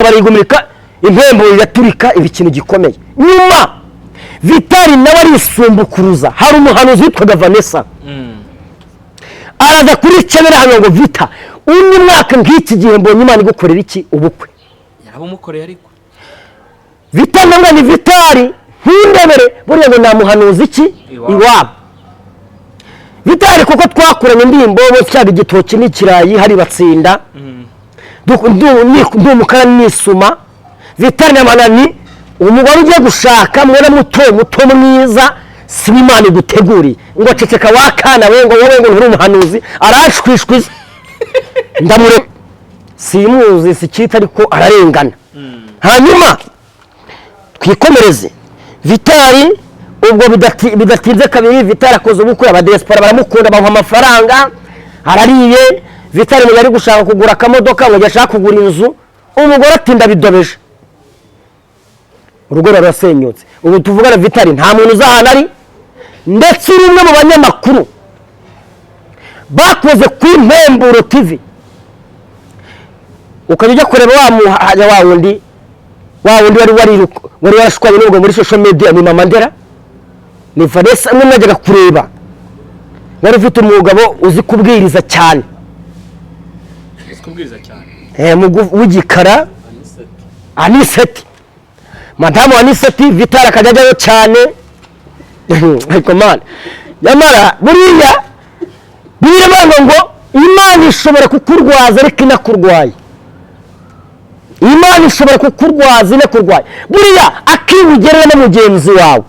barigumika impembo yaturika ibikintu gikomeye nyuma Vitali nawe arisumbukuruza hari umuhanuzi witwa Vanessa araza kuri channel hano ngo Vita undi mwaka ngiki gihe mbonye Imana igukorera iki ubukwe yarabumukoreye ariko Vita nanga ni Vitali hindebere buriya ngo namuhanuzi iki iwabo Vitali kuko twakuranye ndimbo bo cyaga igitoki n'ikirayi hari batsinda ndu mukara nisuma Vitali namanani umugore ugiye gushaka mwene muto mwiza si Imana iguteguri ngo ceceka wakana we ngo wowe ngo nturi umuhanuzi arashwishwiza ndamure simuzi sikita ariko ararengana hanyuma twikomereze Vitali ubwo bidatinze kabiri Vitali akoze ubukwe abadespora baramukunda bamuha amafaranga arariye Vitali ngo yari gushaka kugura akamodoka ngo yashaka kugura inzu umugore atinda bidobeje urugo rurasenyutse ubu tuvugana Vitali nta muntu uzahana ari ndetse rimwe mu banyamakuru bakoze ku Impemburo TV ukajya kureba wa wundi wari warashwanye n'ubwo muri social media ni Mama Ndera ni Vanessa mwe mwajyaga kureba wari ufite umugabo uzi kubwiriza cyane w'igikara Aniseti Madamu Aniseti Vitali akajyayo cyane ariko man yamara buriya ngo Imana ishobora kukurwaza ariko inakurwaye Imana ishobora kukurwaza inakurwaye buriya akibugerera na mugenzi wawe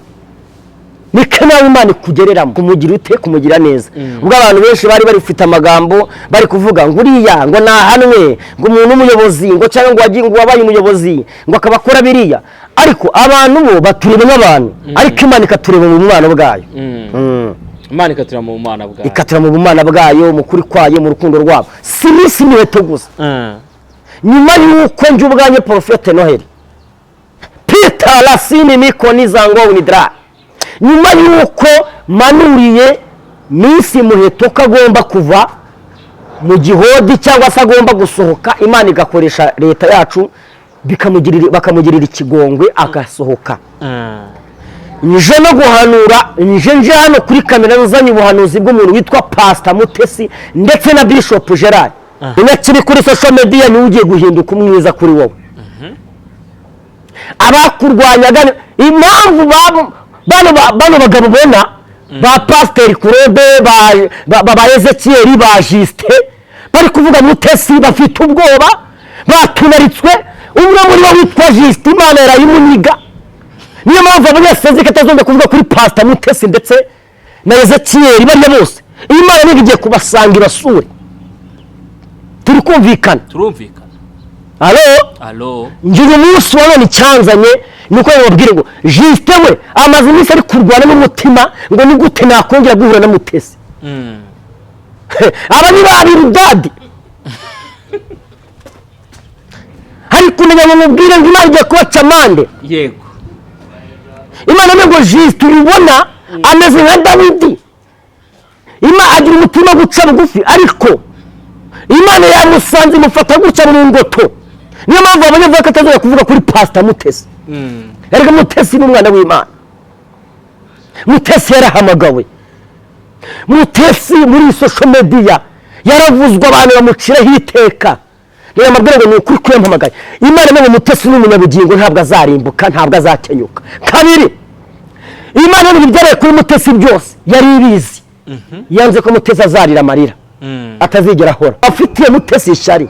niko nawe Imana ikugereramo kumugira ute kumugira neza ubwo abantu benshi bari barifite amagambo bari kuvuga ngo uriya ngo nahanwe ngo umuntu umuyobozi ngo cyangwa ngo wabaye umuyobozi ngo akabakora biriya ariko abantu bo batureba nk'abantu ariko Imana ikatureba mu bumana bwayo Imana ikatureba mu bumana bwayo ikatureba mu bumana bwayo mu kuri kwayo mu rukundo rwabo si niweto gusa nyuma y'uko nje ubwanye Prophete Noheli Peter Lasini Mikoni Zango Unidra nyuma y'uko manuriye minsi muheto kagomba kuva mu gihodi cyangwa se agomba gusohoka Imana igakoresha leta yacu bakamugirira ikigongwe agasohoka nje no guhanura nje hano kuri kamera nzanye ubuhanuzi bw'umuntu witwa Pastor Mutesi ndetse na Bishop Gerard unakiri kuri social media ni ugiye guhinduka umwiza kuri wowe abakurwanyaga impamvu bano bagabo bona ba Pastor Claude ba Ezekiel ba Juste bari kuvuga Mutesi bafite ubwoba batunaritswe umwe muri bo witwa Juste Imana yarayimuniga niyo mpamvu abanyeseze katazonda kuvuga kuri Pastor Mutesi ndetse na Ezekiel bari bose Imana nigiye kubasangira basure turi kumvikana Allo ngiye umunsi wabone cyanzanye nuko yababwire ngo Juste we amaze iminsi ari kurwana n'umutima ngo ni gute nakongera guhura na Mutesi abani babiri dadi hari kumenya ngo mubwire ngo Imana igiye kubaca amande yego Imana ngo Juste ubona ameze nka Dawidi Imana agira umutima guca bugufi ariko Imana yamusanze mufata guca mu ngoto niyo mpamvu abanyavuga katazoya kuvuga kuri Pastor Mutesi ariko Mutesi ni umwana w'Imana Mutesi yarahamagawe Mutesi muri social media yaravuzwa abantu bamuciraho iteka niyo amabwira ngo ni ukuri kwempamagaye Imana ngo Mutesi ni umunyabugingo ntabwo azarimbuka ntabwo azakenyuka kabiri Imana n'ibyareye kuri Mutesi byose yari ibizi yanze ko Mutesi azarira amarira atazigera ahora afitiye Mutesi ishyari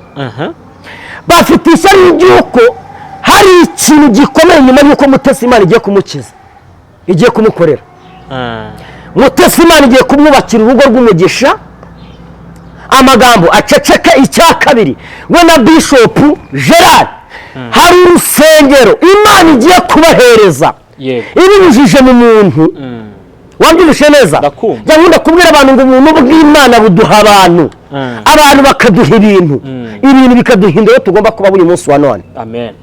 bafite ishyari y'uko hari ikintu gikomeye nyuma y'uko Mutesi Imana igiye kumukiza igiye kumukorera Mutesi Imana igiye kumwubakira urugo rw'umugisha amagambo aceceka icya kabiri we na Bishop Gerard hari urusengero Imana igiye kubahereza ibinyujije mu muntu wambyumvishe neza nkunda kubwira abantu ngo umuntu bw'Imana buduha abantu bakaduha ibintu bikaduhindura tugomba kuba buri munsi wa none amen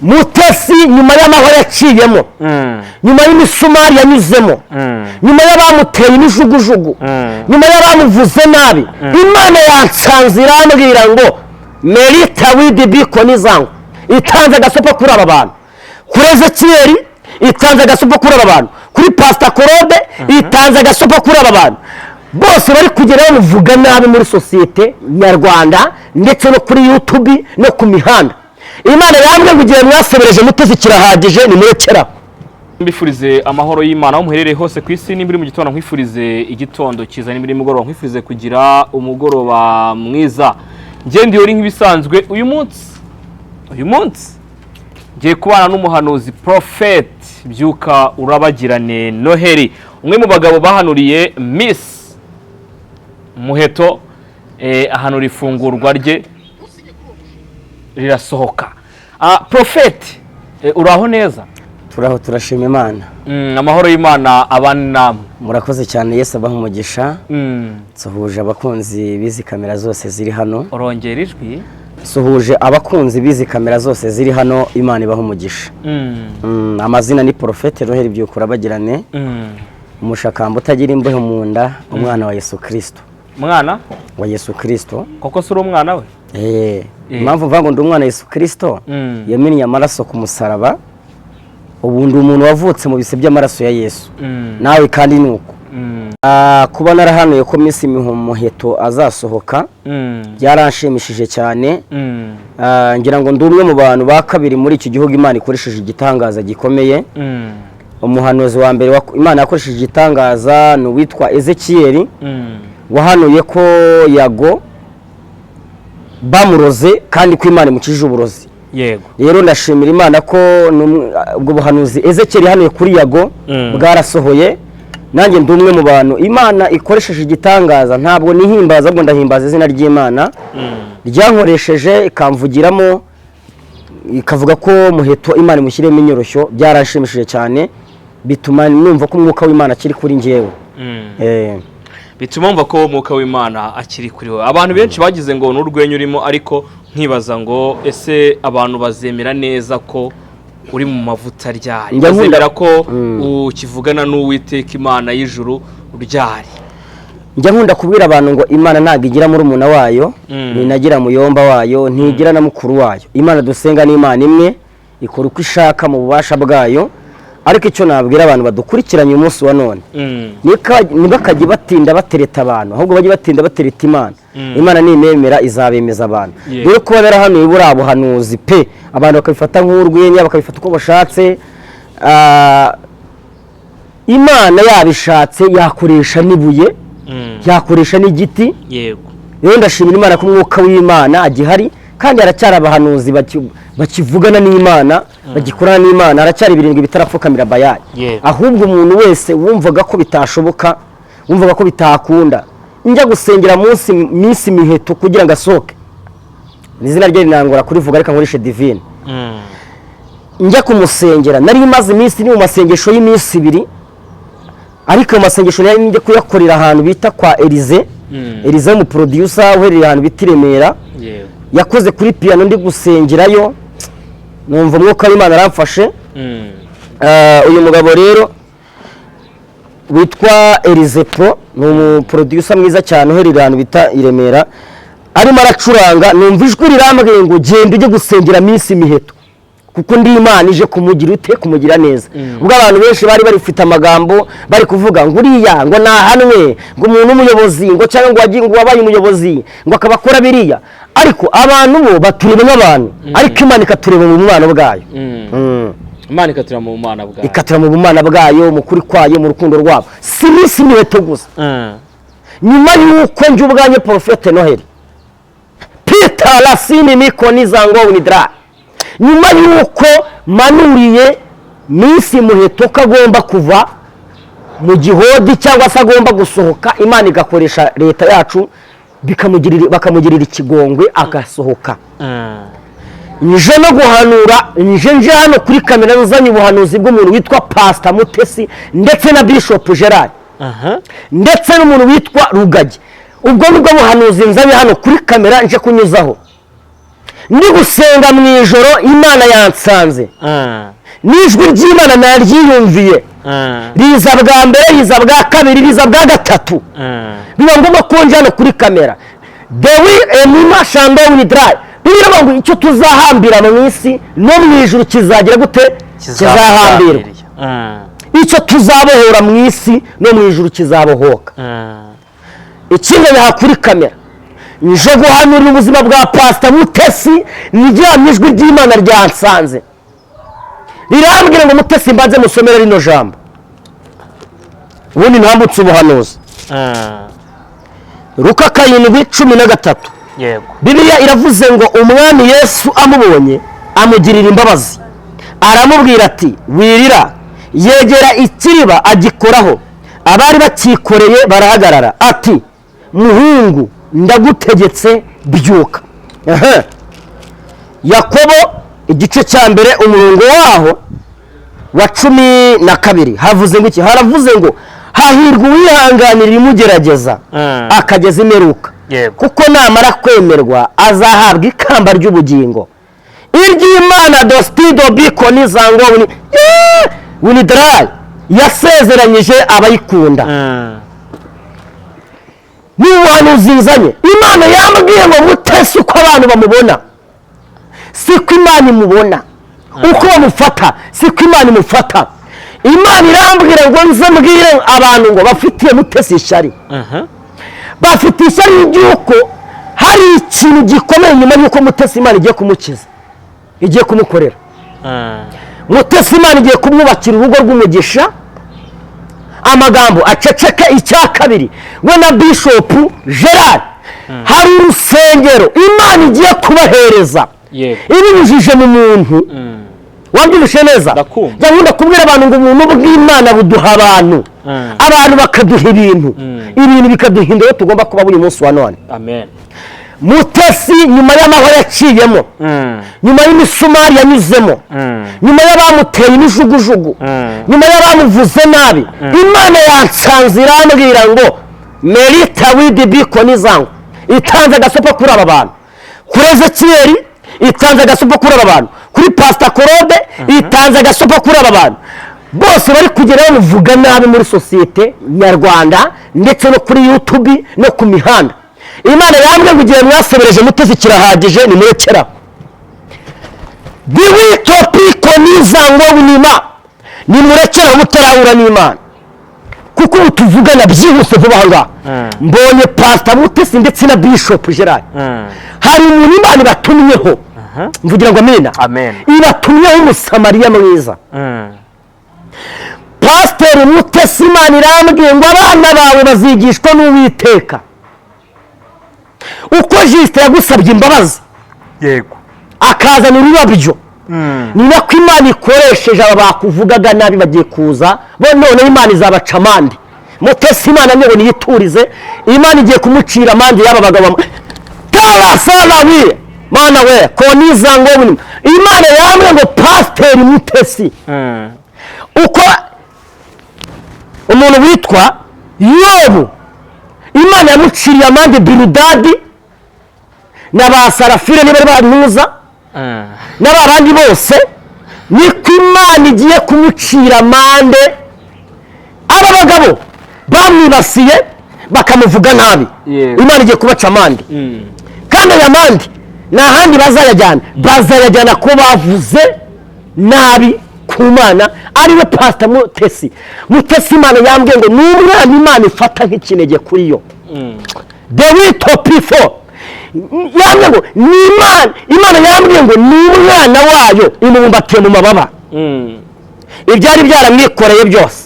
Mutesi nyuma y'amahoro yaciyemo nyuma y'imisumari yanyuzemo nyuma y'abamuteye imijugujugu nyuma y'abamuvuze nabi Imana yansanze irambwira ngo Merita widi Bikoni zangu itanze agasopo kuri aba bantu, kuri Ezekiyeli itanze agasopo kuri aba bantu, kuri Pastor Claude itanze agasopo kuri aba bantu, bose bari kugera bavuga nabi muri sosiyete nyarwanda ndetse no kuri YouTube no ku mihanda. Imana yambwiye ngo igihe mwasebereje Mutesi kirahagije, nimurekera. Mbifurize amahoro y'Imana aho muherereye hose ku isi. Nimbiri mu gitondo nkwifurize igitondo cyiza, nimbiri mugoroba nkwifurize kugira umugoroba mwiza. Ngende yori nk'ibisanzwe uyu munsi ngiye kubana n'umuhanuzi Prophet Byuka Urabagirane Noheli, umwe mu bagabo bahanuriye Miss Muheto, ahanura ifungurwa rye rirasohoka. Prophet, uraho neza? Turaho, turashima Imana. Amahoro y'Imana abana namwe. Murakoze cyane, Yesu abaha umugisha. Suhuje abakunzi bizi kamera zose ziri hano. Urongera ijwi? Suhuje abakunzi bizi kamera zose ziri hano, Imana ibaha umugisha. Amazina ni Prophet Noheli Byuka Urabagirane. Umushakamba utagira imbeho mu nda, umwana wa Yesu Kristo. Mwana wa Yesu Kristo. Koko suri umwana we? Impamvu mvuga ngo ndi umwana wa Yesu Kristo, yamennye amaraso ku musaraba. Ubundi umuntu wavutse mu bise by'amaraso ya Yesu. Nawe kandi nuko. Kuba narahanuye ko Miss Muheto azasohoka byaranshimishije cyane. Ngira ngo ndi umwe mu bantu ba kabiri muri iki gihugu Imana ikoresheje igitangaza gikomeye. Umuhanuzi wa mbere Imana yakoresheje igitangaza ni uwitwa Ezekiyeli, wahanuye ko Yago bamuroze kandi ko Imana imukijije uburozi. Yego. Rero ndashimira Imana ko ubwo buhanuzi Ezekiyeli hanuye kuri Yago bwarasohoye. Nanjye ndi umwe mu bantu Imana ikoresheje igitangaza, ntabwo nihimbaza ahubwo ndahimbaza izina ry'Imana ryankoresheje ikamvugiramo, ikavuga ko Muheto Imana imushyiremo inyoroshyo. Byaranshimishije cyane, bituma numva ko umwuka w'Imana akiri kuri njyewe. Bituma mva ko umwuka w'Imana akiri kuri we. Abantu benshi bagize ngo n'urwenya urimo, ariko nkibaza ngo ese abantu bazemera neza ko uri mu mavuta ryari, bazemera ko ukivugana n'Uwiteka Imana y'ijuru ryari? Njya nkunda kubwira abantu ngo Imana ntabwo igira muri umuna wayo, ntinagira muyomba wayo, ntigira na mukuru wayo. Imana dusenga ni Imana imwe, ikora uko ishaka mu bubasha bwayo. Ariko icyo nabwira abantu badukurikiranye umunsi wa none, ntibakajye batinda batereta abantu, ahubwo bajye batinda batereta Imana. Imana nimemera izabemeza abantu. Rero kuba barahanuye buriya buhanuzi pe, abantu bakabifata nk'urwenya, bakabifata uko bashatse. Imana yabishatse yakoresha n'ibuye, yakoresha n'igiti. Yego. Rero ndashimira Imana ko umwuka w'Imana agihari, kandi haracyari abahanuzi bakivugana n'Imana, bagikorana n'Imana. Haracyari birindwi bitarapfukamira Bayali. Ahubwo umuntu wese wumvaga ko bitashoboka, wumvaga ko bitakunda, njya gusengera Miss Muheto kugira ngo asohoke. N'izina rye rinangora kurivuga, ariko nkoreshe divine. Njya kumusengera, nari maze iminsi ni mu masengesho y'iminsi 2, ariko mu masengesho nari njye kuyakorera ahantu bita kwa Elize. Elize mu producer uherereye ahantu bita Remera. Yakoze kuri piano ndi gusengerayo, numva umwuka w'Imana aramfashe. Uyu mugabo rero witwa Elize Pro ni umuproducer mwiza cyane uherereye ahantu bita Remera, arimo aracuranga. Numva ijwi rirambwiye ngo genda ujye gusengera Miss Muheto, kuko ndi Imana ije kumugira kumugira neza. Ubwo abantu benshi bari barifite amagambo bari kuvuga ngo uriya ngo nahanwe, ngo umuntu umuyobozi, ngo cyangwa ngo wabaye umuyobozi ngo akabakora biriya. Ariko abantu bo batureba nk'abantu, ariko Imana ikatureba mu mwana bwayo. Imana ikatura mu mwana bwayo, ikatura mu mwana bwayo, mu kuri kwayo, mu rukundo rwabo. Si Miss Muheto gusa. Nyuma y'uko njye ubwanye Prophet Noheli Peter Lasini Mikoni Zango Unidra, nyuma y'uko manuriye Miss Muheto ko agomba kuva mu gihodi cyangwa se agomba gusohoka, Imana igakoresha leta yacu bakamugirira ikigongwe agasohoka. Nje no guhanura, nje hano kuri kamera nzanye ubuhanuzi bw'umuntu witwa Pastor Mutesi ndetse na Bishop Gerard, ndetse n'umuntu witwa Rugagi. Ubwo nibwo buhanuzi nzanye hano kuri kamera nje kunyuzaho. Ndi gusenga mu ijoro, Imana yansanze. N'ijwi ry'Imana naryiyumviye. Riza bwa mbere, riza bwa kabiri, riza bwa gatatu. Biba ngombwa ko nje hano kuri kamera. Dewi Emima Shandong Dry bivuga ngo icyo tuzahambira mu isi no mu ijuru kizagira gute? Kizahambirwa. Icyo tuzabohora mu isi no mu ijuru kizabohoka. Ikindi aha kuri kamera nje guhanurira ubuzima bwa Pastor Mutesi, nijyamye ijwi ry'Imana ryansanze rirambwira ngo Mutesi mbanze musomera rino jambo ubundi ntambutse ubuhanuzi. Luka 7:13. Yego. Bibiliya iravuze ngo umwami Yesu amubonye amugirira imbabazi, aramubwira ati wirira, yegera ikiriba agikoraho, abari bakikoreye barahagarara, ati muhungu ndagutegetse byuka. Yakobo igice cya mbere umurongo waho wa 12 havuze ngo iki? Haravuze ngo hahirwa uwihanganira imugerageza akageza imeruka, kuko namara kwemerwa azahabwa ikamba ry'ubugingo. Iry'Imana dostido bikoni zango winidrai yasezeranyije abayikunda. Ni ubuhanuzi nzanye. Imana yambwiye ngo Mutesi uko abantu bamubona siko Imana imubona, uko bamufata siko Imana imufata. Imana irambwira ngo nze mbwire abantu ngo bafitiye Mutesi ishyari. Bafite ishyari ry'uko hari ikintu gikomeye nyuma y'uko Mutesi Imana igiye kumukiza, igiye kumukorera. Mutesi Imana igiye kumwubakira urugo rw'umugisha, amagambo aceceke. Icya kabiri, we na Bishop Gerard hari urusengero Imana igiye kubahereza ibinyujije mu muntu. Wabyumvise neza? Ndakunda kubwira abantu ngo umuntu bw'Imana buduha abantu, abantu bakaduha ibintu bikaduhindura tugomba kuba buri munsi wa none. Amen. Mutesi nyuma y'amahwa yaciyemo, nyuma y'imisumari yanyuzemo, nyuma y'abamuteye imijugujugu, nyuma y'abamuvuze nabi, Imana yansanze irambwira ngo Merita widi bikoni zangu itanze agasopo kuri aba bantu, kuri Ezekiel itanze agasopo kuri aba bantu, kuri Pastor Claude itanze agasopo kuri aba bantu. Bose bari kugera bavuga nabi muri societe nyarwanda ndetse no kuri YouTube no ku mihanda. Imana yambwiye ngo igihe mwasebereje Mutesi kirahagije, ni murekera. Biwitopiko nizango winima, ni murekera mutarahura n'Imana, kuko utuvugana byihuse vuba hanga. Mbonye Pastor Mutesi ndetse na Bishop Gerard. Hari umuntu Imana ibatumyeho, mvugira ngo amen. Ibatumyeho umusamariya mwiza. Pastor Mutesi Imana irambwiye ngo abana bawe bazigishwa n'Uwiteka. Uko Jiste yagusabye imbabazi, yego, akazana ururabyo, ni nako Imana ikoresheje aba bakuvugaga nabi bagiye kuza, bo none Imana izabaca amande. Mutesi Imana niyo niyiturize, Imana igiye kumucira amande y'aba bagabo. Tara salawi Mana we koniza ngo Imana yamwe ngo Pastor Mutesi uko umuntu witwa Yobu Imana yamuciriye amande Biludadi n'aba Sarafire niba banuza n'abandi bose, niko Imana igiye kumucira amande. Aba bagabo bamwibasiye bakamuvuga nabi, Imana igiye kubaca amande. Kandi aya mande nta handi bazayajyana ko bavuze nabi ku Mana, ariwe Pastor Mutesi. Mutesi Imana yambwiye ngo n'umwana Imana ifata nk'ikinege kuri yo. Dewitopifo yambwiye ngo ni Imana yambwiye ngo n'umwana wayo imubumbatiye mu mababa. Ibyari byaramwikoreye byose,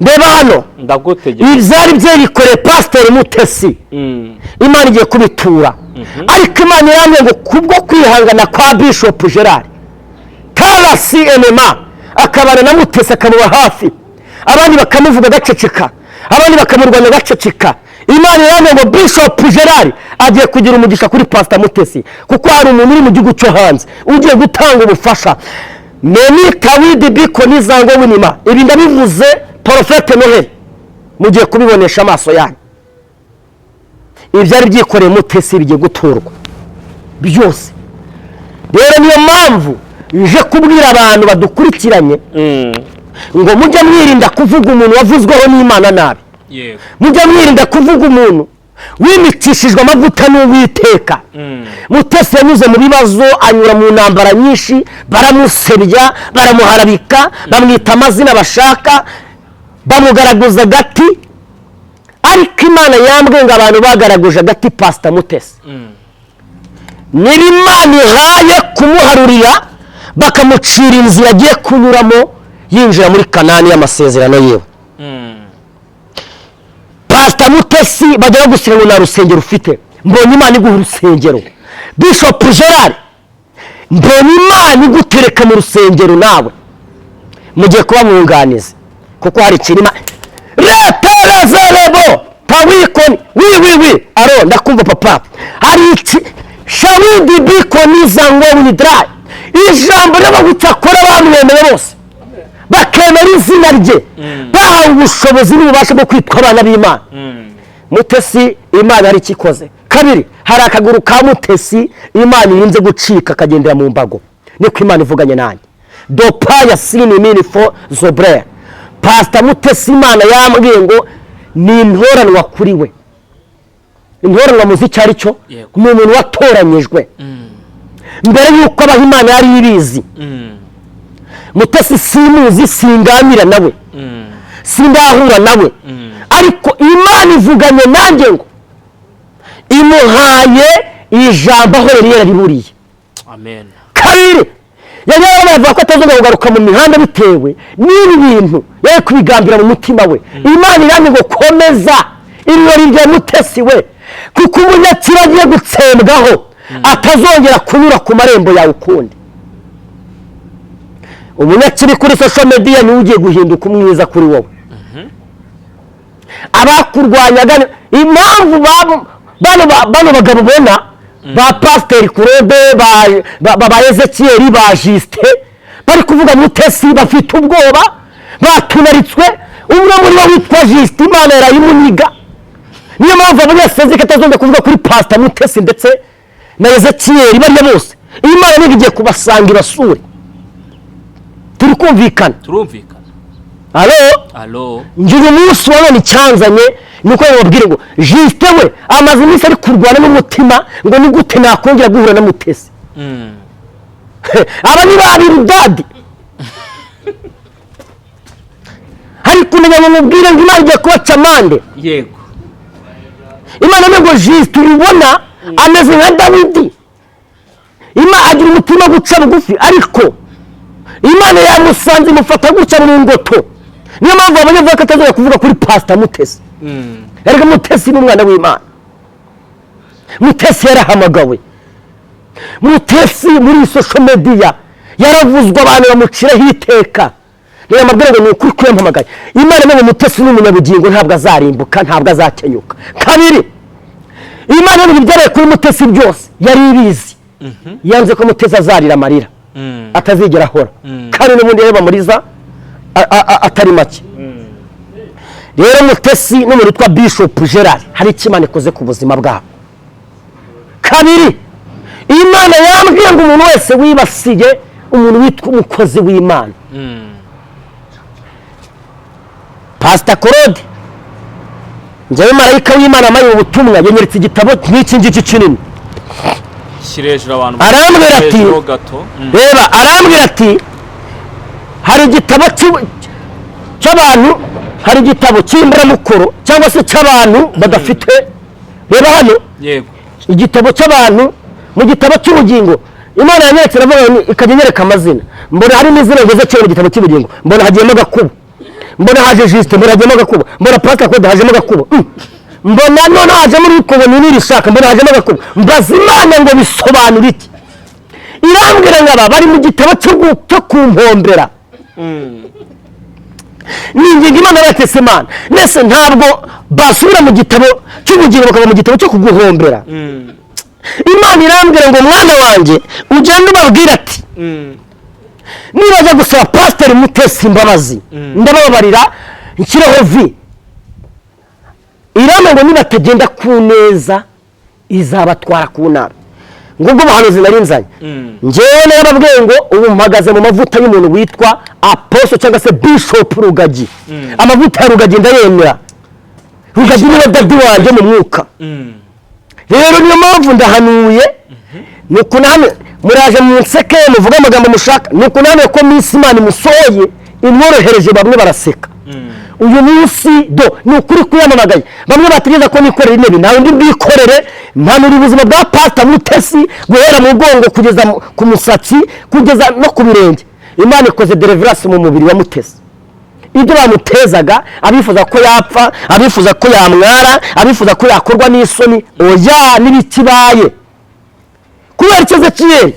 ndeba hano ndagutegeka, ibyari byikoreye Pastor Mutesi, Imana igiye kubitura. Ariko Imana yambwiye ngo kubwo kwihangana kwa Bishop Gerard Karasi enema akabana na Mutesi akamuba hafi, abandi bakamuvuga gaceceka, abandi bakamurwanya gaceceka. Imana yambwiye ngo Bishop Gerard agiye kugira umugisha kuri Pastor Mutesi, kuko hari umuntu uri mu gihugu cyo hanze ugiye gutanga ubufasha. Merita widi bikoni zango winima, ibi ndabivuze Prophete Noheli, mugiye kubibonesha amaso yanyu. Ibyari byikoreye Mutesi bigiye guturwa byose. Rero niyo mpamvu nje kubwira abantu badukurikiranye ngo mujye mwirinda kuvuga umuntu wavuzweho n'Imana nabi. Mujye mwirinda kuvuga umuntu wimikishijwe amavuta n'Uwiteka. Mutesi yanyuze mu bibazo, anyura mu ntambara nyinshi, baramusebya, baramuharabika, bamwita amazina bashaka, bamugaragaza agati, ariko Imana yambwiye ngo abantu bagaraguje agati Pastor Mutesi niba Imana ihaye kumuharurira bakamucira inzira agiye kunyuramo yinjira muri Kanani y'amasezerano yewe. Pastor Mutesi bajya gusenga ngo nta rusengero ufite, mbonye Imana iguha urusengero. Bishop Gerard, mbonye Imana igutereka mu rusengero nawe mugiye kuba mwunganizi, kuko hari ikintu reperezerebo pawikoni wi aro ndakumva papa, hari iki shawidi bikoni zango winidrai, ijambo ry'abagutakora abantu bemeye bose bakemera izina rye, bahawe ubushobozi n'ububasha bwo kwitwa abana b'Imana. Mutesi Imana hari ikikoze. Kabiri, hari akaguru ka Mutesi Imana irinze gucika akagendera mu mbago, niko Imana ivuganye nanjye. Dopaya sini mini fo zobre. Pastor Mutesi Imana yambwiye ngo ni intoranwa kuri we. Intoranwa muzi icyo ari cyo, ni umuntu watoranyijwe mbere y'uko abaho Imana yari ibizi. Mutesi simuzi, singanira nawe, sindahura nawe, ariko Imana ivuganye nanjye ngo imuhaye ijambo aho yari yarariburiye. Amen. Kabiri, yari yaravuga ko atazongera kugaruka mu mihanda bitewe n'ibi bintu yari kubigambira mu mutima we. Imana iramye ngo komeza ibirori bya Mutesi we, kuko umunyakiri agiye gutsembwaho atazongera kunyura ku marembo yawe ukundi. Umunyakiri kuri social media niwe ugiye guhinduka umwiza kuri wowe. Abakurwanyaga impamvu bano bagabo bona ba Pasteur Claude ba Ezekiel ba Juste bari kuvuga Mutesi bafite ubwoba, batunaritswe. Umwe muri bo witwa Juste Imana yarayimuniga, niyo mpamvu abanyasezeka atazongera kuvuga kuri Pastor Mutesi ndetse na Ezekiel bariya bose. Imana nigiye kubasanga ibasure. Turi kumvikana? Turumvikana. Alo? Ngira umunsi wabona icyanzanye nuko babwire ngo Juste we amaze iminsi ari kurwana n'umutima ngo ni gute nakongera guhura na Mutesi. Aba ni babiri dadi. Hari kumenya ngo mubwire ngo Imana igiye kubaca amande. Yego. Imana ngo Juste ubona ameze nka Dawidi. Imana agira umutima guca bugufi, ariko Imana yamusanze imufata gutya mu ngoto. Niyo mpamvu abanyavuga ko atazongera kuvuga kuri Pastor Mutesi. Erega Mutesi ni umwana w'Imana. Mutesi yarahamagawe. Mutesi muri social media yaravuzwa, abantu bamuciraho iteka. Niyo amabwira ngo ni ukuri kuyampamagaye. Imana ngo Mutesi ni umunyabugingo, ntabwo azarimbuka, ntabwo azakenyuka. Kabiri, Imana ntibyareye kuri Mutesi byose yari ibizi. Yanze ko Mutesi azarira amarira, atazigera ahora, kandi n'ubundi reba muriza atari make. Rero Mutesi n'umuntu witwa Bishop Gerard hari ikimana ikoze ku buzima bwabo. Kabiri, Imana yambwiye ngo umuntu wese wibasiye umuntu witwa umukozi w'Imana, Pastor Claude, njyewe marayika w'Imana amaye ubutumwa yanyeretse igitabo nk'iki ngiki kinini. Arambwira ati reba, arambwira ati hari igitabo cy'abantu, hari igitabo cy'imburamukoro cyangwa se cy'abantu badafite. Reba hano, yego, igitabo cy'abantu mu gitabo cy'ubugingo. Imana yanyeretse iravuga ikajya nyereka amazina, mbona harimo izina ngeze cyane mu gitabo cy'ubugingo, mbona hagiyemo Gakubo, mbona haje Juste, mbona hagiyemo Gakubo, mbona Pastor Claude hajemo Gakubo, mbona none hajemo n'urukubo n'irishaka, mbona hajemo Gakubo. Mbaza Imana ngo bisobanura iki? Irambwira ngo aba bari mu gitabo cyo kumpombera. Ninginga Imana batese Imana nese ntabwo basubira mu gitabo cy'ubugingo bakaba mu gitabo cyo kuguhombera. Imana irambwira ngo mwana wanjye ugende ubabwira ati niba ajya gusaba Pastor Mutesi imbabazi ndababarira nshyireho vi. Irambwira ngo nibatagenda ku neza izabatwara ku nabi. Ngo ubwo bahanuzi nari nzanye njyewe narababwiye ngo ubu mpagaze mu mavuta y'umuntu witwa Apostle cyangwa se Bishop Rugagi. Amavuta ya Rugagi ndayemera rugagi niwe dadi wanjye mu mwuka. Rero niyo mpamvu ndahanuye nuko namwe muraje mu nseke muvuga amagambo mushaka, nuko namwe ko minsi Imana imusohoye imworohereje bamwe baraseka. Uyu munsi ni ukuri kuyamamagaye bamwe bategereza ko nikorera intebe nawe ndi bwikorere mpanura ubuzima bwa Pastor Mutesi guhera mu mugongo kugeza ku musatsi kugeza no ku birenge. Imana ikoze deliverance mu mubiri wa Mutesi. Ibyo bamutezaga abifuza ko yapfa, abifuza ko yamwara, abifuza ko yakorwa n'isoni, oya nibikibaye kubera ikiza kiye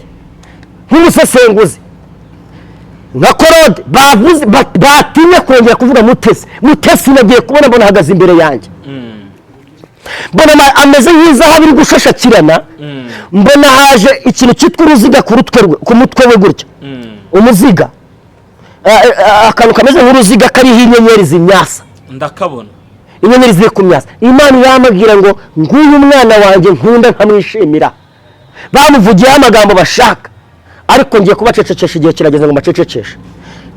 nk'umusesenguzi nka Korode bavuze batinye kongera kuvuga Mutesi nagiye kubona mbona hagaze imbere yanjye. Mbona ameze nk'izahabu iri gushashakirana, mbona haje ikintu cyitwa uruziga ku mutwe we gutya, umuziga akantu kameze nk'uruziga kariho inyenyeri zimyasa, ndakabona inyenyeri ziri ku myasa. Imana yamubwira ngo nguyu umwana wanjye nkunda nkamwishimira. Bamuvugiye amagambo bashaka ariko ngiye kubacecekesha igihe kirageze ngo mbacecekeshe.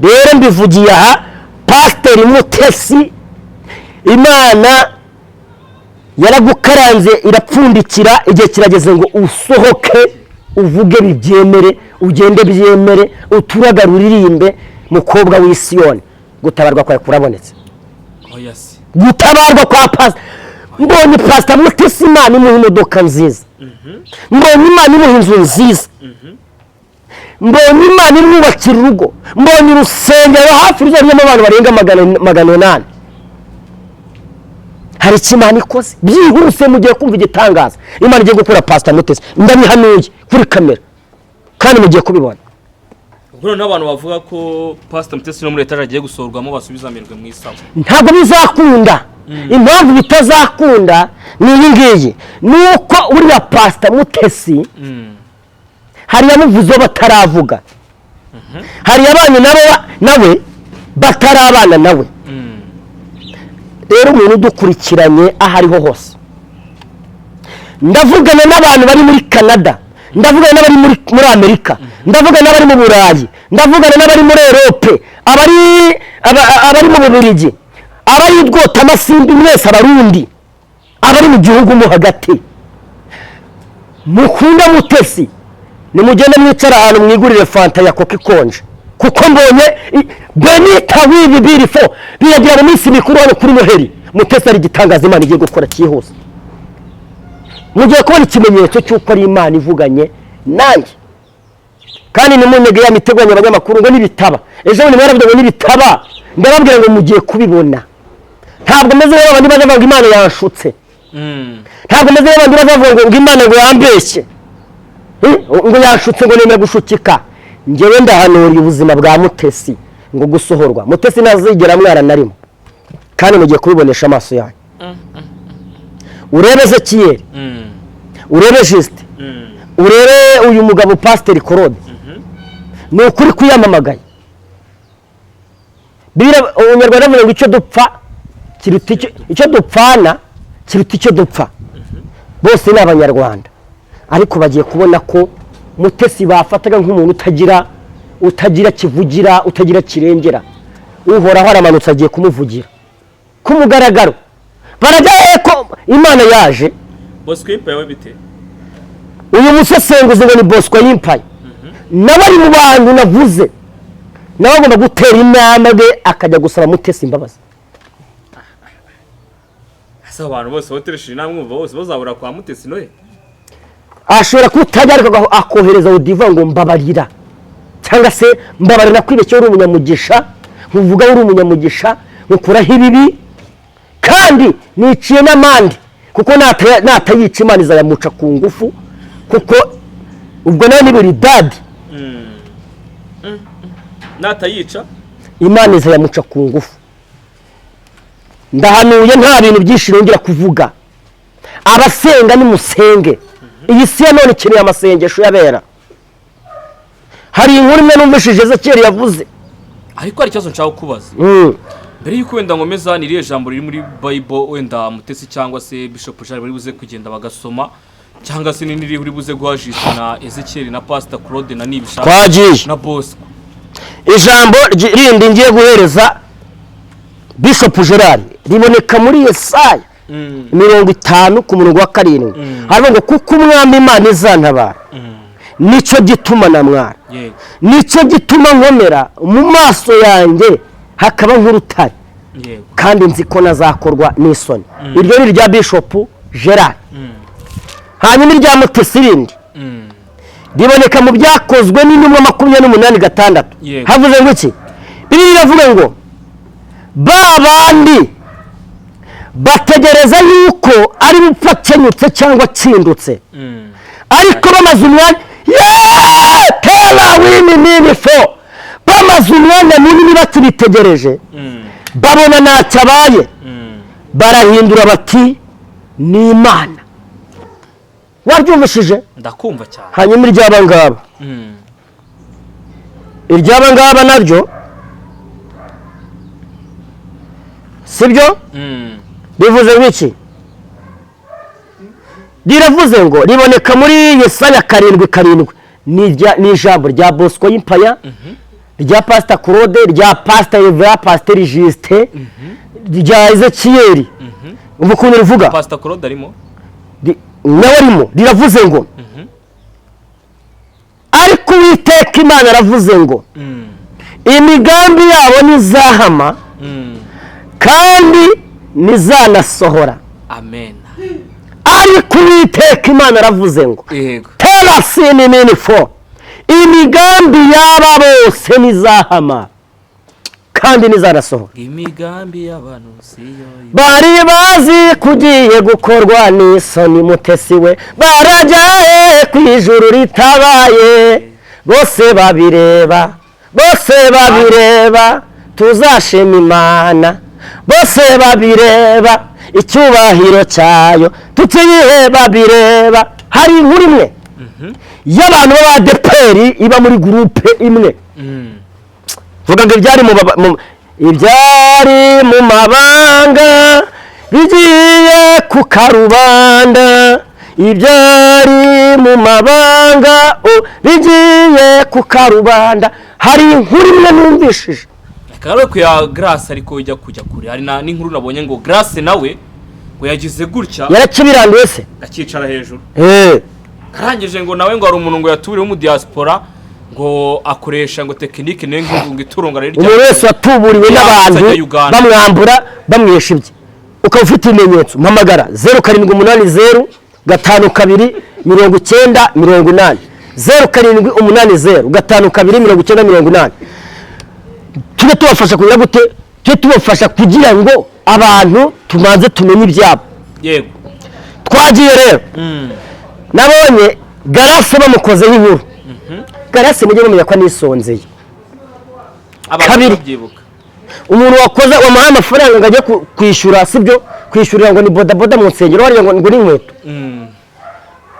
Rero mbivugiye aha Pastor Mutesi, Imana yaragukaranze irapfundikira, igihe kirageze ngo usohoke uvuge bibyemere, ugende byemere, uturaga ruririmbe mukobwa w'i Siyoni. Gutabarwa kwawe kurabonetse. Oya si Gutabarwa kwa Pastor. Mbonye Pastor Mutesi Imana imuha imodoka nziza, mbonye Imana imuha inzu nziza, mbonye Imana imwubakira urugo, mbonye urusengero hafi ruzarimo abantu barenga 800. Hari Imana ikoze byihuse mugiye kumva igitangaza Imana igiye gukora Pastor Mutesi. Ndabihanuye kuri kamera kandi mugiye kubibona. ubwo n'abantu bavuga ko Pastor Mutesi no muri etaje agiye gusorwamo basubiza amirwe mu isabo. Ntabwo bizakunda. Impamvu bitazakunda ni iyi ngiyi, nuko uriya Pastor Mutesi hari yamuvuze bataravuga, hari abanye nawe batarabana nawe. Rero umuntu udukurikiranye ahariho hose, ndavugana n'abantu bari muri Canada, ndavugana n'abari muri Amerika, ndavugana n'abari mu Burayi, ndavugana n'abari muri Europe, abari mu Bubiligi, abari Rwota Amasimbi mwese abarundi, abari mu gihugu mo hagati. Mukunda Mutesi nimugende mwicara ahantu mwigurire fanta ya Coca ikonje, kuko mbonye Benita wibi birifo biragira mu minsi mikuru hano kuri Noheli. Mutesi ari gitangaza Imana igiye gukora cyihuse. Mugiye kubona ikimenyetso cy'uko ari Imana ivuganye nanjye. Kandi nimunyege ya miteganya abanyamakuru ngo nibitaba, ejo ni mwaravuga ngo nibitaba, ndababwira ngo mugiye kubibona. Ntabwo meze n'abandi bazavuga ngo Imana yanshutse, ntabwo meze n'abandi bazavuga ngo Imana ngo yambeshye, ngo yanshutse ngo nemera gushukika. Ngewe ndahanura ubuzima bwa Mutesi ngo gusohorwa. Mutesi nazigera mwara narimo kandi mugiye kubibonesha amaso yanyu. Urebe Ezekiel, urebe Juste, urebe uyu mugabo Pastor Korode, ni ukuri kuyamamagaye. Unyarwanda avuga ngo icyo dupfa kiruta icyo dupfana kiruta icyo dupfa. Bose ni Abanyarwanda ariko bagiye kubona ko Mutesi bafataga nk'umuntu utagira kivugira, utagira kirengera. Uhoraho aramanutse agiye kumuvugira ku mugaragaro. Barajyaye ko Imana yaje. Bosco Yimpaye bite? Uyu musesenguzi ngo ni Bosco Yimpaye. Nabari mu bantu navuze nawe agomba gutera intambwe akajya gusaba Mutesi imbabazi. Asa abantu bose bateresheje namwe bose bazabura kwa Mutesi noye. Ashobora kutajya ariko akohereza udiva ngo mbabarira, cyangwa se mbabarira kwibeshye uri umunyamugisha, nkuvuga uri umunyamugisha, nkukuraho ibibi kandi niciye n'amandi, kuko natayica Imana izayamuca ku ngufu, kuko ubwo nawe ni buri dadi natayica Imana izayamuca ku ngufu. Ndahanuye nta bintu byinshi nongera kuvuga. Abasenga ni musenge. Iyi si ya none ikeneye amasengesho yabera. Hari inkuru imwe numvishije Ezekiel yavuze, ariko ari ikibazo nshaka kubaza. Mbere yuko wenda ngomeza niriye jambo riri muri Bible wenda Mutesi cyangwa se Bishop Jean bari buze kugenda bagasoma, cyangwa se niri uri buze guhajisha na Ezekiel na Pastor Claude na Nibishaka na Bosco. Ijambo rindi ngiye guhereza Bishop Gerard riboneka muri Yesaya 50 ku murongo wa 7 haravuga ngo kuko umwami Imana izantabara nicyo gituma namwara nicyo gituma nkomera mu maso yanjye hakaba nk'urutare kandi nzi ko nazakorwa n'isoni iryo ni rya Bishop Gerard hanyuma irya Mutesi rindi riboneka mu byakozwe n'intumwa 28:6 havuze ngo iki Bibiliya iravuga ngo babandi bategereza yuko ari bupfa kenyutse cyangwa tsindutse ariko bamaze umwanya tera wini fo bamaze umwanya munini bakibitegereje babona ntacyabaye barahindura bati ni Imana wabyumvishije ndakumva cyane hanyuma iry'abangaba nabyo sibyo bivuze nk'iki riravuze ngo riboneka muri Yesaya 7:7 ni ijambo rya Bosco y'impaya rya Pastor Claude rya Pastor Evra Pastor Justin rya Ezekiel ubu ukuntu rivuga Pastor Claude arimo nawe arimo riravuze ngo ariko Uwiteka Imana aravuze ngo imigambi yabo nizahama kandi nizanasohora amen ariko Uwiteka Imana aravuze ngo tera sini fo imigambi y'aba bose nizahama kandi nizanasohora imigambi y'abantu siyo bari bazi kugiye gukorwa n'isoni Mutesi we barajyaye ku ijuru ritabaye bose babireba tuzashima Imana bose babireba icyubahiro cyayo tutiye babireba hari inkuru imwe y'abantu b'abadeperi iba muri groupe imwe vuga ngo ibyari mu mabanga bigiye ku karubanda ibyari mu mabanga bigiye ku karubanda hari inkuru imwe numvishije kare ku ya Grace ariko ijya kujya kure hari n'inkuru nabonye ngo Grace nawe ngo yagize gutya yarakibiranduye se akicara hejuru karangije ngo nawe ngo ari umuntu ngo yatubiriwe mu diaspora ngo akoresha ngo tekinike niyo ngo iturunga rero umuntu wese watuburiwe n'abantu bamwambura bamwesha ibye ukaba ufite ibimenyetso mpamagara 0780 52 90 0780 52 90 tujye tubafasha kugira gute tujye tubafasha kugira ngo abantu tumanze tumenye ibyabo yego twagiye rero nabonye Grace bamukozeho inkuru Grace mujye mumenya ko nisonzeye kabiri umuntu wakoze wamuha amafaranga ngo ajye kwishyura sibyo kwishyurira ngo ni bodaboda mu nsengero wari ngo ni inkweto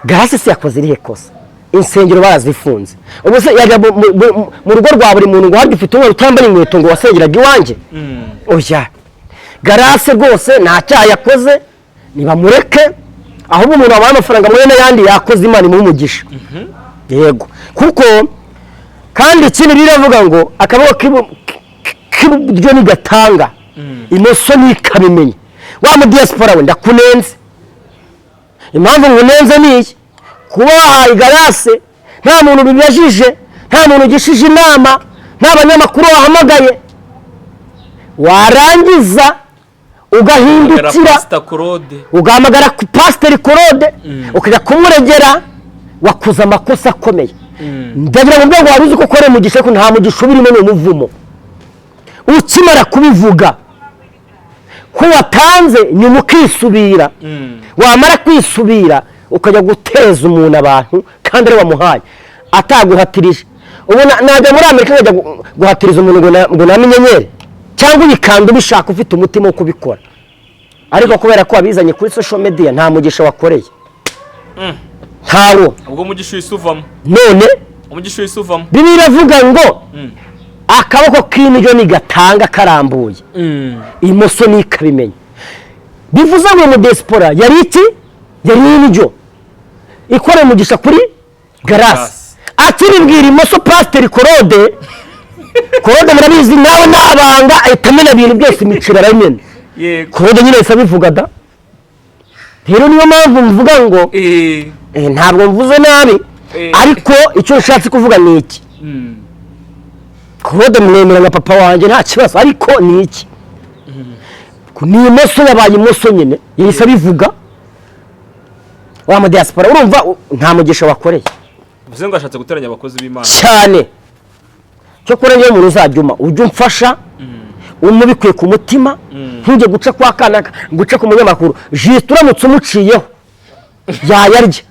Grace se yakoze irihe kosa insengero barazifunze ubu se yajya mu rugo rwa buri muntu ngo harya ufite umwe utambara inkweto ngo wasengeraga iwanjye oya Grace rwose nta cyaha yakoze nibamureke ahubwo umuntu wabaha amafaranga mwene yandi yakoze Imana imumugisha yego kuko kandi ikindi biravuga ngo akaboko k'iburyo ni gatanga imoso nikabimenye wa mu diaspora we ndakunenze impamvu nkunenze niyi kuba wahaye Grace nta muntu bibajije nta muntu ugishije inama nta banyamakuru wahamagaye warangiza ugahindukira ugahamagara ku Pastor Claude ukajya kumuregera wakuza amakosa akomeye ndagira ngo mbego waruzi ko kore mugisha ko nta mugisha ubirimo n'umuvumo ukimara kubivuga ko watanze nyuma ukisubira wamara kwisubira ukajya guteza umuntu abantu kandi ari wamuhaye ataguhatirije ubu najya muri Amerika nkajya guhatiriza umuntu ngo namenyenyere cyangwa uyikanda ubishaka ufite umutima wo kubikora ariko kubera ko wabizanye kuri social media nta mugisha wakoreye ntawo ubwo mugisha wisuvamo none umugisha wisuvamo Bibiliya iravuga ngo akaboko k'indyo ni gatanga karambuye imoso nikabimenya bivuze ngo mu diaspora yari iki yari indyo ikore mugisha kuri Grace akiribwira imoso Pastor Claude murabizi nawe nabanga itamena ibintu byose imicira arayimena Claude nyine isabivuga da rero niyo mpamvu mvuga ngo ntabwo mvuze nabi ariko icyo nshatse kuvuga ni iki Claude mwemera nka papa wanjye nta kibazo ariko ni iki ni imoso yabaye imoso nyine yahise abivuga wa mu diaspora urumva nta mugisha wakoreye bivuze ngo ashatse guteranya abakozi b'Imana cyane cyo kora niyo muntu uzajyuma ujye umfasha umubikuye ku mutima ntujye guca kwa kanaka guca ku munyamakuru juste uramutse umuciyeho yayarya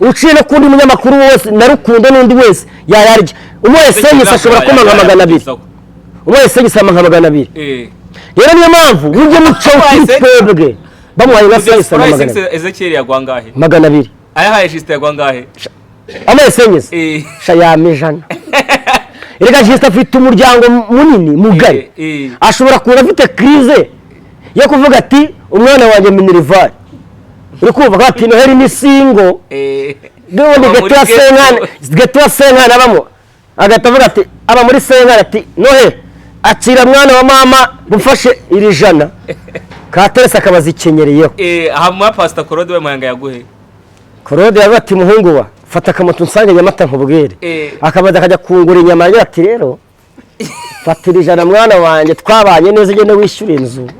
uciye no kundi munyamakuru wese narukundo n'undi wese yayarya umwese yise ashobora kumanga 200 umwese yise amanga 200 rero niyo mpamvu mujye muca kwibwe bamuhaye ngasayise amanga Ezekiel yagwangahe 200 ayahaye juste yagwangahe amwese yise shayamijana Erega juste afite umuryango munini mugari ashobora kuba afite crise yo kuvuga ati umwana wanjye Minerval uri kumva ati Noheli ni single n'ubundi gato senkana bamo agatavuga ati aba muri senkana ati Noheli akira mwana wa mama bufashe iri jana ka Teresa akabaza ikenyereyeho aha mu pastor Claude we mayanga yaguhe Claude yavuga ati muhungu wa fata akamoto nsange Nyamata nkubwire akabaza akajya kungura inyama yagira ati rero fatira ijana mwana wanjye twabanye neza ngene wishyura inzu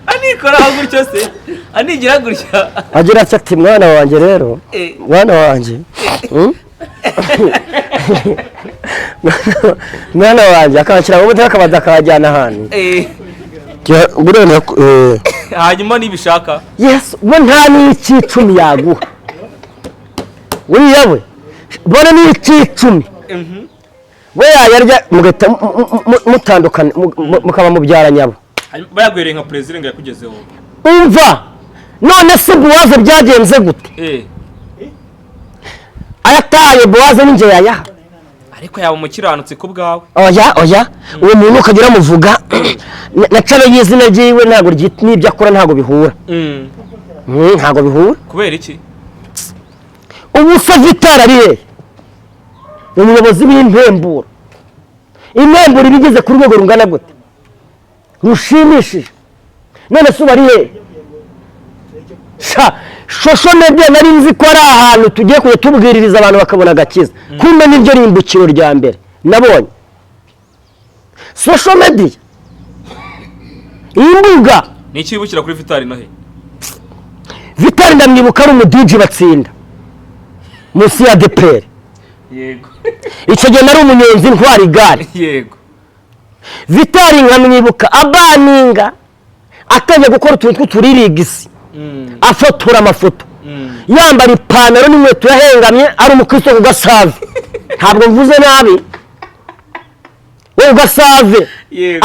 anikora gutyo se anigira gutya agira ati mwana wanjye rero mwana wanjye mwana wanjye akabakira mu butaka akabaza akajyana ahantu hanyuma nibishaka yes bo nta n'ikicumi yaguha wiyawe bona n'ikicumi we yayarya mugata mutandukana mukaba mubyara nyabo bayagwereye nka president yakugezeho umva none se Boaze byagenze gute ayataye Boaze ninje yayaha ariko yaba umukiranutse ku bwawe oya uwo muntu ukagira muvuga nacane y'izina ryiwe ntago nibyo akora ntago bihura ntago bihura kubera iki ubu se Vital ariye umuyobozi w'impemburo impemburo ibigeze ku rwego rungana gute rushimishije none se ubariye shosho media nari nzi ko ari ahantu tugiye kujya tubwiririza abantu bakabona agakiza kumbe nibyo rimbukiro rya mbere nabonye social media imbuga ni ikibukira kuri Vital Noheli Vital ndamwibuka ari umudiji batsinda munsi ya DPR yego icyo gihe nari umunyonzi ntwara igare yego Vital nkamwibuka abaninga atajya gukora utuntu tw'uturirigisi afotora amafoto yambara ipantaro n'inkweto yahengamye ari umukristo ku Gasave ntabwo mvuze nabi we Gasave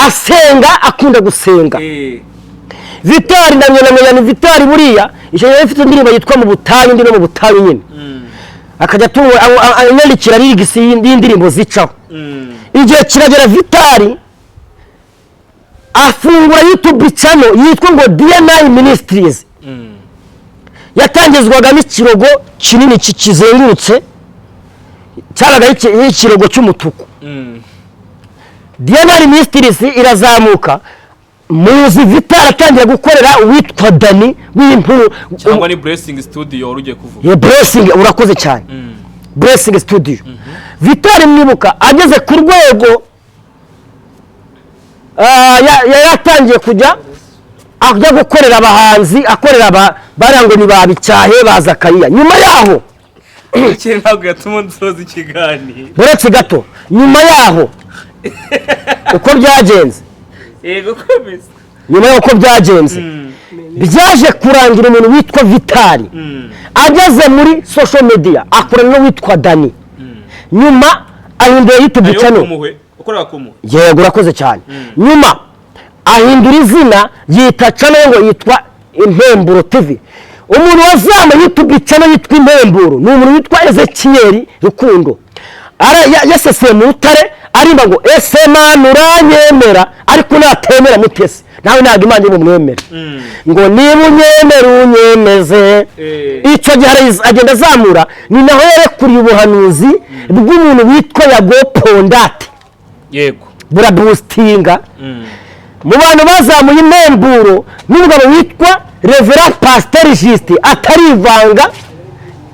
asenga akunda gusenga Vital na Vital buriya icyo gihe afite indirimbo yitwa mu butayu ndi no mu butayu nyine akajya anyandikira rigisi y'indirimbo zicaho igihe kiragera Vital afungura YouTube channel yitwa ngo DNA Ministries yatangizwaga n'ikirogo kinini kizengurutse cyaraga ikirogo cy'umutuku DNA Ministries irazamuka muzi Vital atangiye gukorera witwa Dani w'impuru cyangwa ni Blessing Studio urugiye kuvuga ye Blessing urakoze cyane Blessing Studio Vital mwibuka ageze ku rwego yatangiye kujya ajya gukorera abahanzi akorera barango ni babicyahe baza kariya nyuma yaho kiri ntabwo yatuma nsoza ikiganiro buretse gato nyuma yaho uko byagenze yego komeza nyuma y'uko byagenze byaje kurangira umuntu witwa Vital ageze muri social media akorana no witwa Dani nyuma ahindura YouTube channel ukorera kumu yego urakoze cyane nyuma ahindura izina yita channel ngo yitwa Impemburo TV umuntu wazama YouTube channel yitwa Impemburo ni umuntu witwa Ezekiel Rukundo yaseseye mu Rutare arimba ngo ese Mana uranyemera ariko natemera Mutesi nawe ntago Imana ibumwemera ngo niba unyemera unyemeze icyo gihe agenda azamura ni naho yarekuriye ubuhanuzi bw'umuntu witwa Yago Pondate yego buraboostinga mu bantu bazamuye impemburo n'umugabo witwa Reverend Pastor Justin atarivanga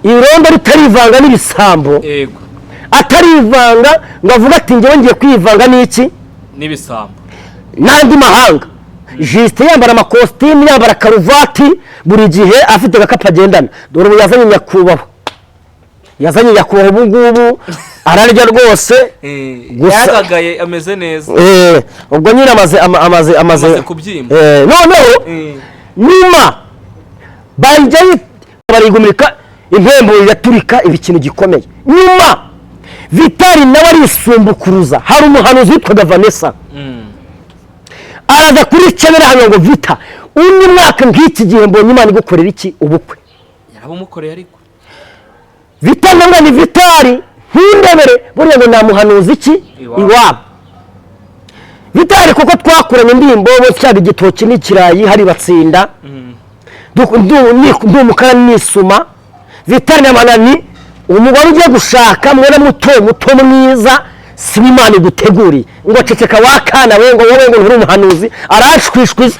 irondo ritarivanga n'ibisambo yego atarivanga ngo avuga ati njyewe ngiye kwivanga n'iki n'ibisambo n'andi mahanga. Justin yambara amakositimu yambara karuvati buri gihe afite agakapu agendana. Dore ubu yazanye nyakubahwa ubu ngubu ararya rwose yagagaye ameze neza ubwo nyine amaze kubyimba noneho nyuma barigumika impemburo iraturika ibi kintu gikomeye. Nyuma Vitali nawe arisumbukuruza hari umuhanuzi witwaga Vanessa araza kuri channel hano ngo Vita undi mwaka ngiki gihe mbonye Imana igukorera iki ubukwe yarabumukoreye ariko Vita nanga ni Vitali ntundebere buriya ngo namuhanuzi iki iwabo Vitali kuko twakuranye indirimbo bose cyari igitoki n'ikirayi hari batsinda ndu mukara nisuma. Vitali namanani umugore ugiye gushaka mwana muto mwiza si Imana iguteguriye ngo ceceka wakana we ngo wowe ngo nturi umuhanuzi arashwishwiza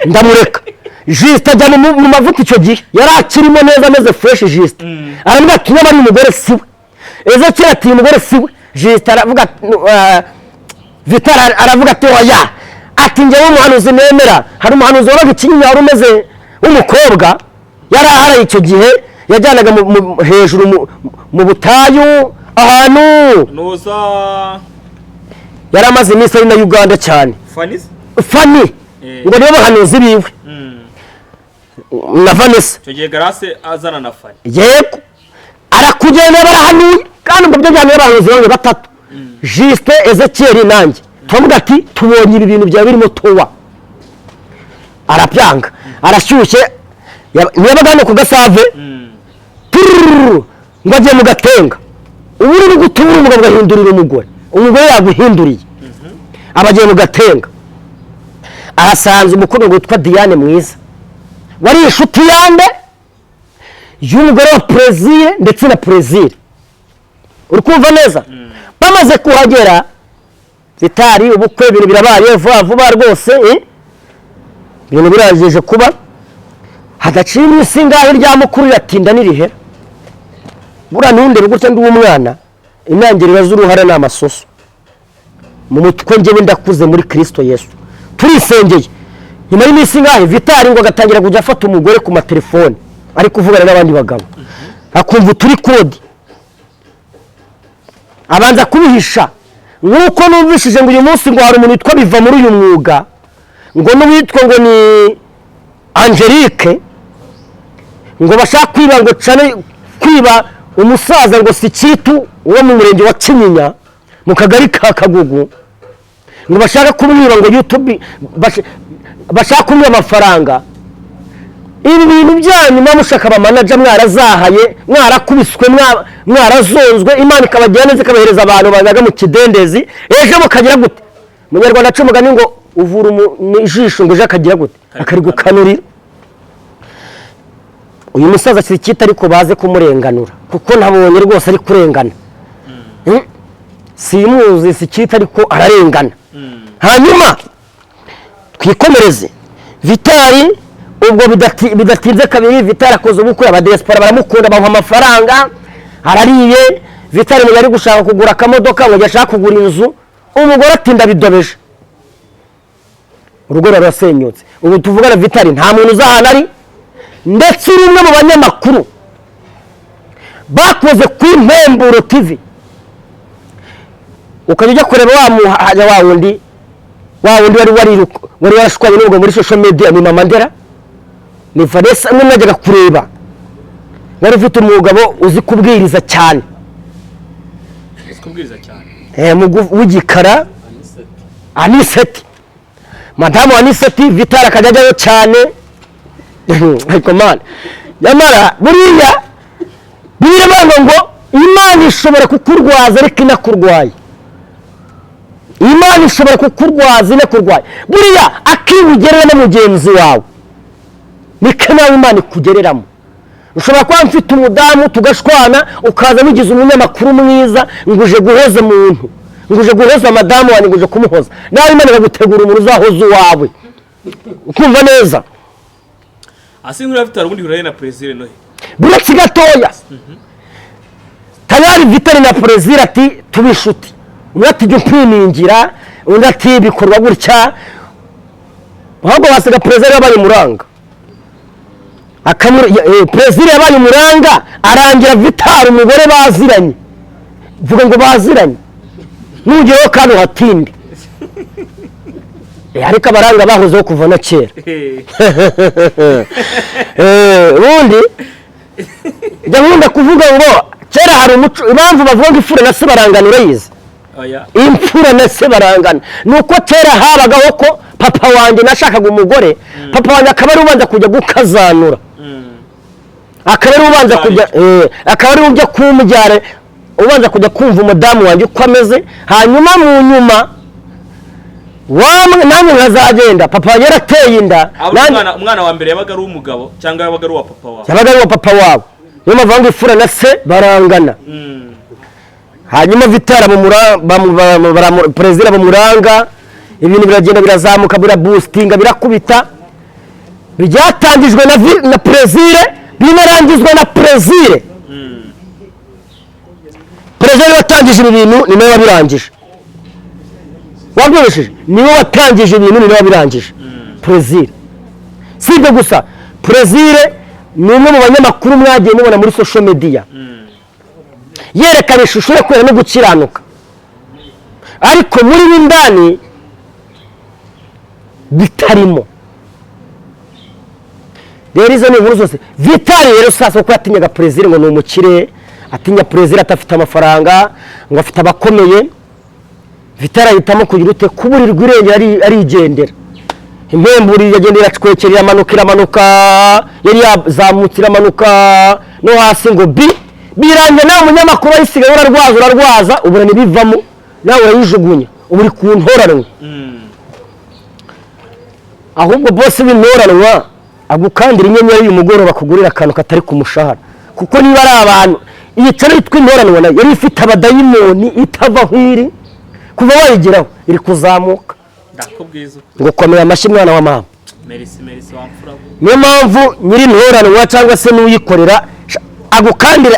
ndamureka. Juste ajya mu mavuta icyo gihe yari akirimo neza ameze fresh. Juste aravuga ati nyamara umugore siwe Ezekiel ati umugore siwe. Juste aravuga Vitali aravuga ati oya ati njyewe umuhanuzi nemera. Hari umuhanuzi wabaga ikinyinya wari umeze w'umukobwa yari ahari icyo gihe yajyanaga hejuru mu butayu ahantu noza yari amaze iminsi ari na Uganda cyane Fani ngo niyo bahanuzi biwe na Vanessa icyo gihe Grace azana na Fani yego arakugenda barahanuye kandi mu byo cyane bahanuzi bamwe batatu Juste Ezekiel nanjye turavuga ati tubonye ibi bintu bya birimo towa arabyanga arashyushye niyabaga hano ku Gasave ngo agiye mu Gatenga ubu uri gutubura umugabo agahindurira umugore yaguhinduriye abagiye mu Gatenga arasanze umukobwa witwa Diane mwiza wari inshuti yande y'umugore wa Prezire ndetse na Prezire uri kumva neza. Bamaze kuhagera Vitali ubukwe ibintu birabaye vuba rwose ibintu biragejeje kuba hadaciye iminsi ngaho rya mukuru yatinda n'irihera bura ntundebe gutya ndi umwana intangiriro z'uruhara n'amasoso mu mutwe njyewe ndakuze muri Kristo Yesu turisengeye. Nyuma y'iminsi ngaho Vitali ngo agatangira kujya afata umugore ku matelefone ari kuvugana n'abandi bagabo akumva turi kode abanza kubihisha nk'uko numvishije ngo uyu munsi ngo hari umuntu witwa biva muri uyu mwuga ngo n'uwitwa ngo ni Angelique ngo bashaka kwiba ngo cyane kwiba umusaza ngo si Kitu uwo mu murenge wa Kinyinya mu kagari ka Kagugu ngo bashaka kumwiba ngo YouTube bashaka kumwiba amafaranga. Ibi bintu byanyu mushaka ba manager mwarazahaye mwarakubiswe mwarazonzwe Imana ikabajyana neza ikabahereza abantu bazaga mu kidendezi ejo mukagira gute Munyarwanda acumugani ngo uvura ijisho ngo je akagira gute akari gukanurira. Uyu musaza Kita ariko baze kumurenganura kuko ntabonye rwose ari kurengana simuzi Kita ariko ararengana. Hanyuma twikomereze Vitali ubwo bidatinze kabiri Vitali akoze ubukwe abadiaspora baramukunda bamuha amafaranga arariye. Vitali yari gushaka kugura akamodoka ngo yashaka kugura inzu umugore atinda bidobeje urugo rurasenyutse. Ubu tuvugana Vitali nta muntu uzahana ari ndetse rumwe mu banyamakuru bakoze ku Impemburo TV ukajya kureba wa wundi wari warashwanye n'ubwo muri social media ni Mama Ndera ni Vanessa mwajyaga kureba wari ufite umugabo uzi kubwiriza cyane w'igikara Aniseti madamu Aniseti Vitali akajyayo cyane ariko man yamara buriya birabanga ngo Imana ishobora kukurwaza ariko inakurwaye. Imana ishobora kukurwaza inakurwaye buriya akibugerera na mugenzi wawe niko nawe Imana ikugereramo. Ushobora kuba mfite umudamu tugashwana ukaza wigize umunyamakuru mwiza nguje guhoza umuntu ngo uje guhoza madamu wanjye ngo uje kumuhoza nawe Imana iragutegura umuntu uzahoza uwawe ukumva neza asinkuru afite urundi huraye na Plaisir Noheli buretse gatoya tayari Vitali na Plaisir ati tubishuti umwe ati jya umpiningira undi ati bikorwa gutya ahubwo basiga Plaisir yabaye umuranga Plaisir yabaye umuranga arangira Vitali umugore baziranye vuga ngo baziranye nugeho kandi uhatinde ariko abaranga bahozeho kuva na kera ubundi ndakunda kuvuga ngo kera hari umuco impamvu bavuga ngo imfura na se barangana urayizi imfura na se barangana nuko kera habagaho ko papa wanjye nashakaga umugore papa wanjye akaba ari ubanza kujya gukazanura akaba ari ubanza kujya akaba ari ujya kumubyara ubanza kujya kumva umudamu wanjye uko ameze hanyuma mu nyuma namwe nkazagenda papa wanjye yarateye inda umwana wa mbere yabaga ari umugabo cyangwa yabaga ari uwa papa wawe yabaga ari uwa papa wabo niyo mpamvu ngo imfura na se barangana hanyuma Vitali Plaisir bamuranga ibintu biragenda birazamuka biraboostinga birakubita byatangijwe na Plaisir binarangizwa na Plaisir Plaisir watangije ibi bintu ni nawe wabirangije wabyoroshije niwe watangije ibintu ni nawe wabirangije Plaisir si ibyo gusa Plaisir ni umwe mu banyamakuru mwagiye mubona muri social media yerekana ishusho yo kwera no gukiranuka ariko muri bindani bitarimo rero izo ni inkuru zose Vitali rero sasa uko yatinyaga Plaisir ngo ni umukire atinya Plaisir atafite amafaranga ngo afite abakomeye Vitali ahitamo kugira ute kuburirwa irengera arigendera impemburi yagendera cwekerera iramanuka yari yazamukira amanuka no hasi ngo birangiye nawe umunyamakuru wayisigaye urarwaza ubura nibivamo nawe urayijugunya uburi ku ntoranwa ahubwo bose b'intoranwa agukandira inyenyeri y'uyu mugoroba kugurira akantu katari ku mushahara kuko niba ari abantu iyi cyane yitwa intoranwa nayo yari ifite abadayimoni itava hwiri kuva wayigeraho iri kuzamuka ndakubwiza ngo komera amashyi mwana wa mama merci wamfura niyo mpamvu nyiri intoranwa cyangwa se n'uyikorera agukandire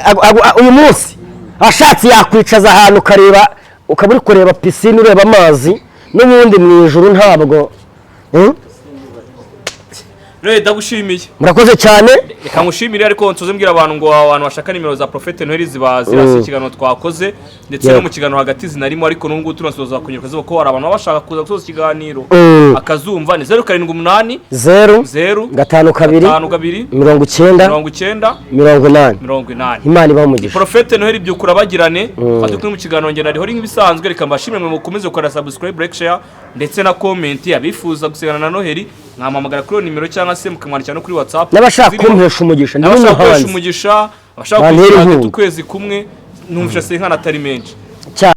uyu munsi ashatse yakwicaza ahantu ukareba ukaba uri kureba pisine ureba amazi n'ubundi mu ijuru ntabwo ndagushimiye murakoze cyane reka ngushimire ariko nsoze mbwira abantu ngo abantu bashaka nimero za Prophet Noheli zirasi ikiganiro twakoze ndetse no mu kiganiro hagati zinarimo ariko n'ubwo tunasoza kunyuka zo ko hari abantu bashaka kuza gusoza ikiganiro akazumva ni 078 0 52 90 Imana ibamugisha Prophet Noheli byukura bagirane fate kuri mu kiganiro ngena riho nk'ibisanzwe reka mbashimire mwe mukomeze gukora subscribe like share ndetse na comment yabifuza gusigana na Noheli nkamamagara kuri nimero cyangwa se mukamwandikira no kuri WhatsApp n'abashaka kumpesha umugisha n'abashaka kumpesha umugisha abashaka kugira ukwezi kumwe numvisha se nkana atari menshi